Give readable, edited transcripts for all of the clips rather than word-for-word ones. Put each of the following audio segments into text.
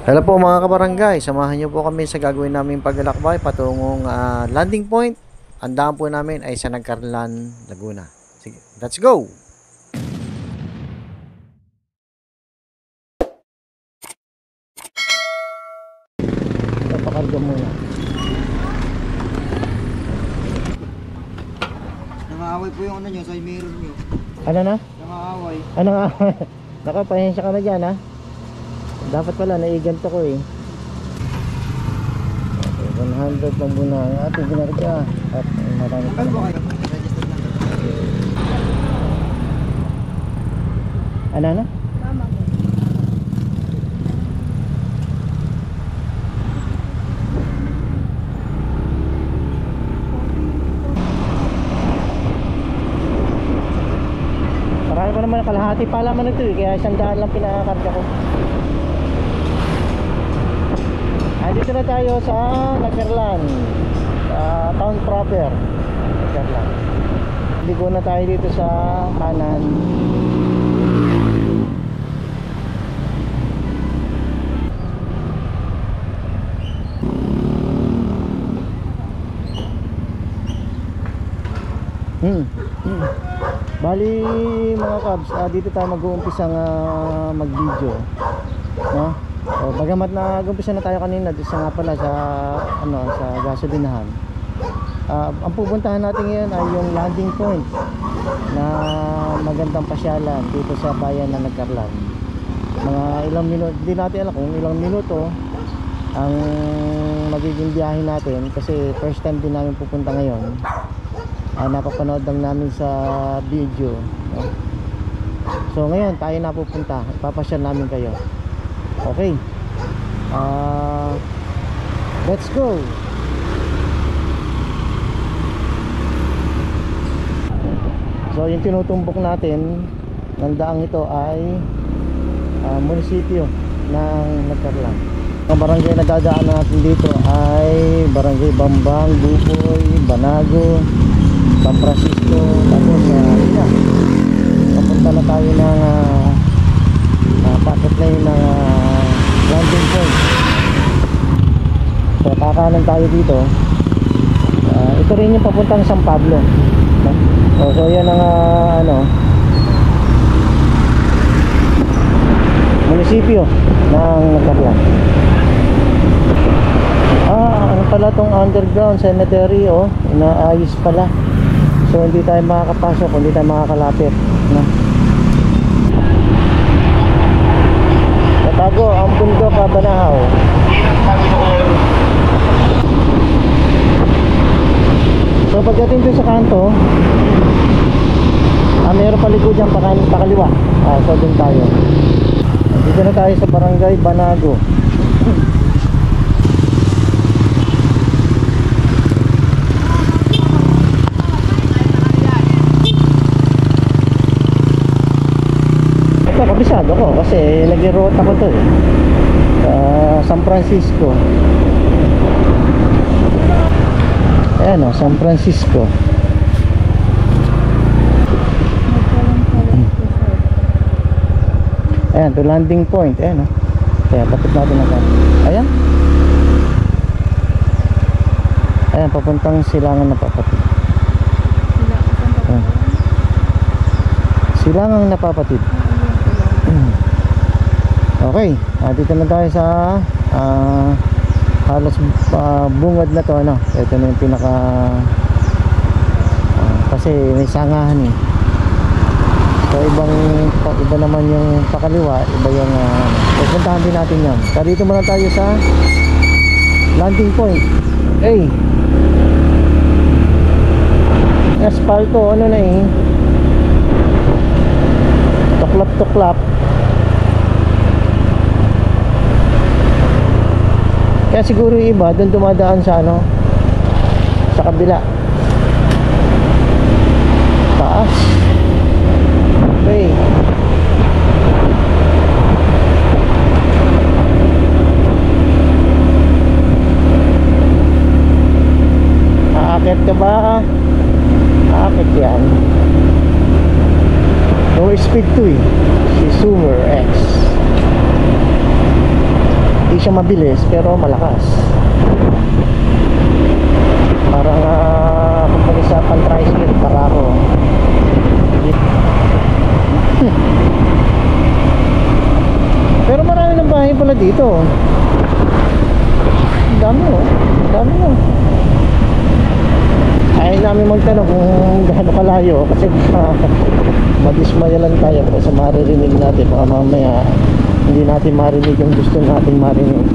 Hello po mga kabarangay, samahan niyo po kami sa gagawin naming paglalakbay patungong landing point. Ang daan po namin ay sa Nagcarlan, Laguna. Sige, let's go! Papakarga muna. Nangaaway po yung ano nyo, sa mirror nyo. Ano na? Nangaaway. Ano nga? Naka, pasensya ka na dyan ha. Dapat pala, naiganto ko eh. Okay, 100 lang muna ang ating ginarga. At marami pa Tanggal po naman. kayo. Registered na. Ano na? Mama mo. Marami pa naman, kalahati pa naman ito eh. Kaya 100 lang pinakakarga ko. Andito na tayo sa Nagcarlan, town proper Nagcarlan. Ligo na tayo dito sa kanan. Bali mga kabs, dito tayo mag-uumpisang mag-video, no? O, bagamat nag-umpisa na tayo kanina doon sa nga pala sa sa gasolinahan. Ang pupuntahan natin ngayon ay yung landing point na magandang pasyalan dito sa bayan ng Nagcarlan. Mga ilang minuto, hindi natin alam kung ilang minuto ang magiging biyahe natin kasi first time din namin pupunta ngayon. Napapanood lang namin sa video, no? So ngayon tayo na pupunta, ipapasyal namin kayo. Okay, let's go. So yung tinutumbok natin ng daang ito ay munisipyo ng Nagcarlan. Ang barangay na dadaan natin dito ay Barangay Bambang, Buboy, Banago, San Francisco. Tapos papunta na tayo ng packet lane ng landing point. So kakanan tayo dito. Ito rin yung papuntang San Pablo, no? So yan ang munisipyo ng Nagcarlan. Ano pala tong underground cemetery, oh, inaayos pala. So hindi tayo makakapasok, hindi tayo makakalapit, no? Natago ang bundok Banahaw. So pagdating doon sa kanto, mayroon paliko dyan pakaliwa. So doon tayo. Dito na tayo sa Barangay Banago. Ito kabisado ko kasi nag-route ako to eh, San Francisco. Ayan o, San Francisco. Ayan, to landing point. Ayan o. Kaya tapos natin na. Ayan. Ayan, papuntang Silangan na Napapatid. Ayan. Silangang Napapatid. Okay, dito na tayo sa halos bungad na to, ano. Ito na yung pinaka kasi may sangahan eh. So iba naman yung pakaliwa, iba yung pupuntahan din natin yan. So dito muna tayo sa landing point. Hey, asfalto, ano na eh, tuklap. Kaya siguro yung iba doon dumadaan sa sa kabila. Taas. Okay. Aakit ka ba? Aakit yan. No speed to eh. Si Sumer X. siya mabilis pero malakas. Parang kumbaga sa pan-tricycle para ako. Pero marami ng bahay pala dito. Ang dami oh. Ang dami oh. Ayaw namin magtanong kung gaano kalayo kasi madismaya lang tayo sa maririnig natin. Baka mamaya hindi natin marinig yung gusto natin marinig.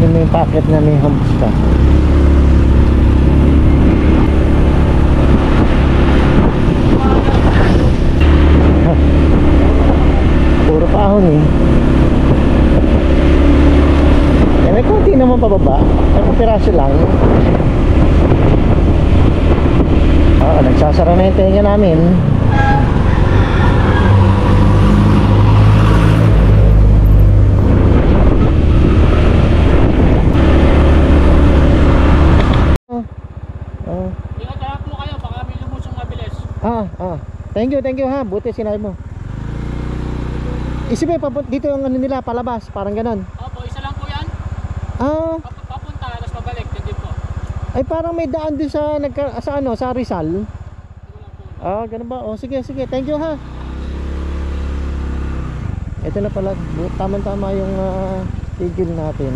Yun may packet na may hamsta. Puro paahon eh. May konti naman pababa. May piraso lang. Nagsasara na yung tenga namin. Ingat po kayo, baka may lumusong mabilis. Thank you ha. Buti sinabi mo. Isipin, dito yung ano nila, palabas. Parang ganon. Opo, isa lang po yan. Papunta, tapos pabalik, din po. Ay parang may daan din sa sa Rizal. Ganun ba? Sige. Thank you ha. Ito na pala, tama-tama yung tigil natin.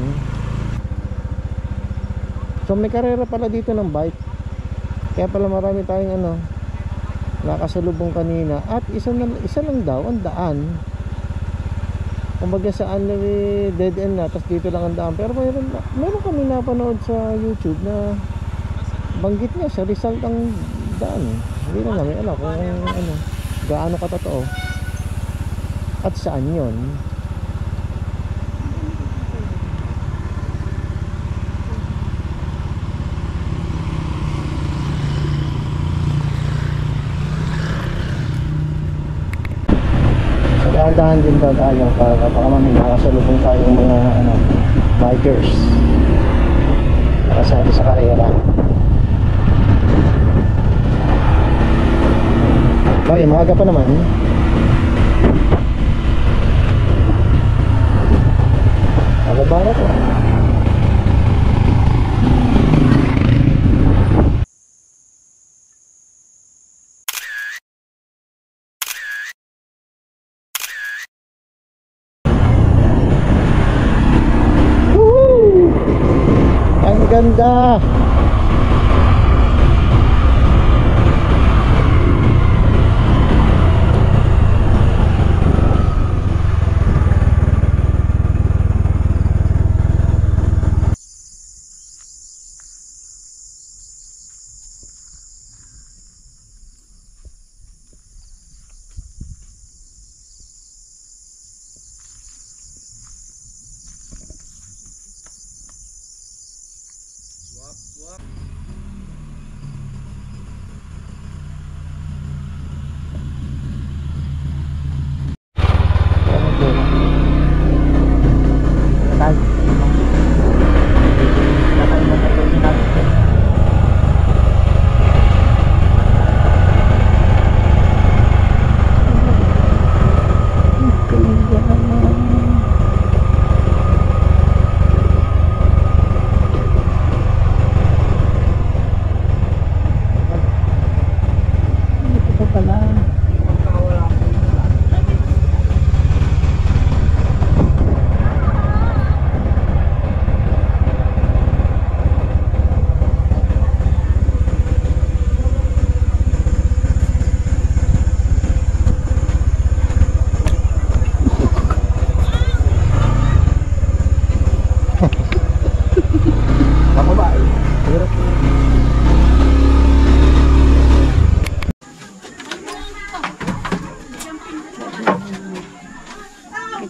So may karera pala dito ng bike. Kaya pala marami tayong nakasalubong kanina. At isa lang daw ang daan. Kumbaga saan dead end na, tapos dito lang ang daan. Pero meron kami napanood sa YouTube na banggit niya sa Rizal ang daan. Hindi na namin alam kung gaano katotoo at saan yon. Dahan din daw tayo para baka mamaya nakasalubong tayong mga bikers nakasali sa karera. Bakit maaga pa naman? Aga-bara to. Ganda.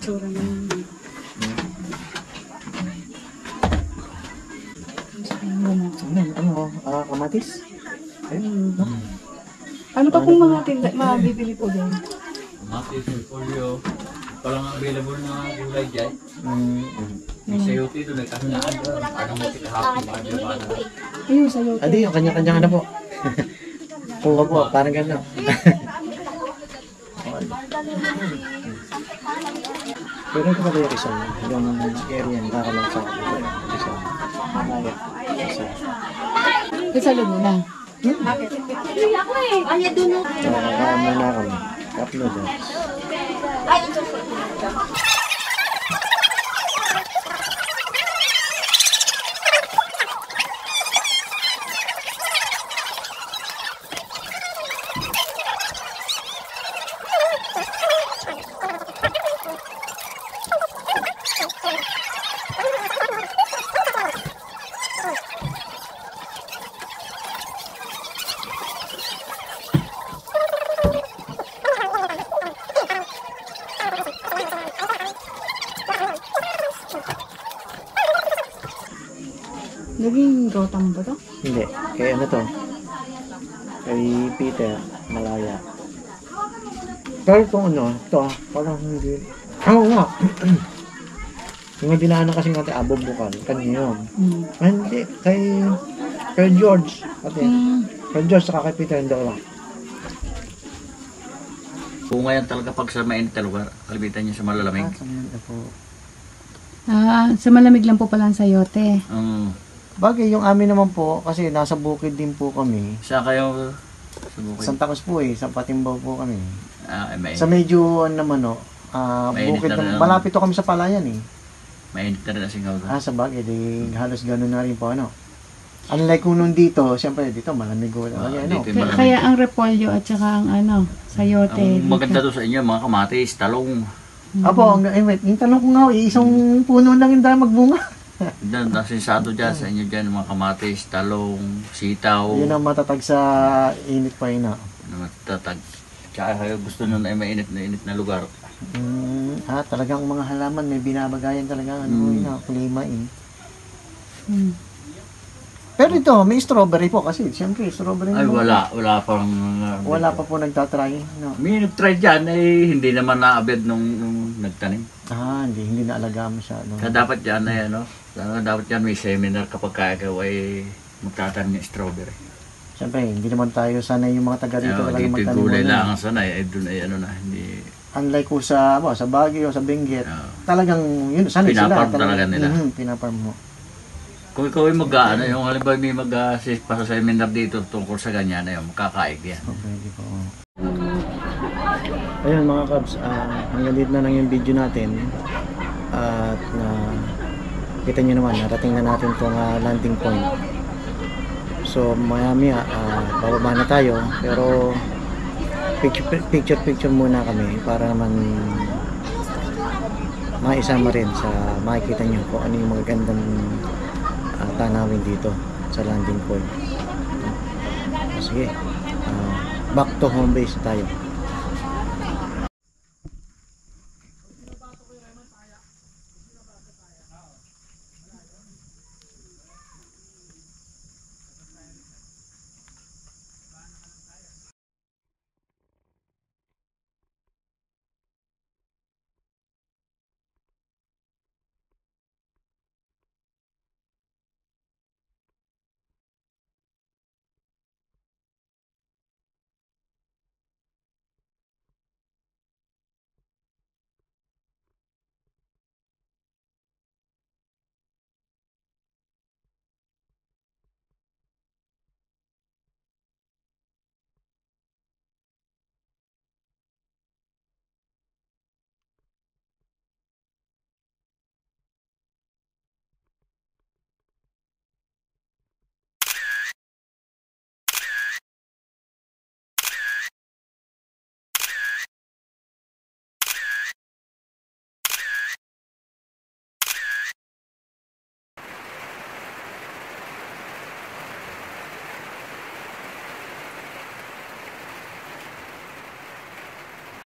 itsura na yun. Kamatis? Ano pa kung mga mabibili po din? Kamatis, repolyo. Parang available na gulay dyan. May sayote doon, may kahinaan doon. Parang mo kitahapon, mga ba na. Ayun, sayote. Adi, yung kanya-kanya po. Kuha po, parang gano'n. Pero ito pala yung Rizal. Yung area yung kakalang sa Rizal. Malaya. Rizal. Sa Laguna. So, kakain muna kami. Cup noodles. Naging Gotham ba to? Hindi. Kaya ano to? Kay Peter. Malaya. Pero itong ano, ito parang hindi. Oo nga. Yung dinaanan kasi natin Abobukan. Kanya yun. Ah, hindi. Kay George. Pati. Kay George saka kay Peter. Hindi ko lang. Kung ngayon talaga pag sa mainit na lugar, kalibitan niya sa malalamig. Sa malamig lang po pala ang sayote. Bagay, yung amin naman po, kasi nasa bukid din po kami. Saan kayo sa bukid? Santa Cruz po sa Patimbaw po kami. Mainit. Sa medyo, ano naman Mainit bukid na rin, naman. Malapit to kami sa Palayan Mainit na rin ang singaw doon. sa bagay, di halos gano'n na rin po, Unlike kung nung dito, siyempre dito malamig ko. Dito yung malamig. Kaya ang repolyo at saka ang sayote. Ang maganda doon sa inyo, mga kamatis, talong. Apo, yung tanong ko nga, isang puno lang yung dahil magbunga. Doon, nasinsado dyan sa inyo dyan, mga kamatis, talong, sitaw. Yun ang matatag sa init pa yun. Matatag. Tsaka kayo gusto nun ay mainit na lugar. Talagang mga halaman, may binabagayan talaga, klima Pero ito, may strawberry po kasi, siyempre, strawberry Ay, naman. wala pang... Wala pa po nagtatry. May nag-try dyan, hindi naman naabed nung nagtanim. Hindi naalaga masyado. Kaya dapat dyan dapat dyan may seminar kapag kaya kayo ay magtatanim ng strawberry. Siyempre, hindi naman tayo sanay yung mga taga rito talaga Dito magtanim gulay muna. lang ang sanay, doon ay hindi... Unlike po sa Baguio, sa Benguet, talagang yun, sanay sila. Pinafarm talaga nila. Pinafarm mo. Kung ikaw ay yung halimbawa may seminar dito tungkol sa ganyan, makakaig yan. Pwede po. Ayun mga kabs, hanggang dito na lang yung video natin. At kita nyo naman, narating na natin itong landing point. So maya bababa na tayo, pero picture muna kami para naman maisama rin sa makikita nyo kung ano yung magagandang tanawin dito sa landing point. Sige, back to home base tayo.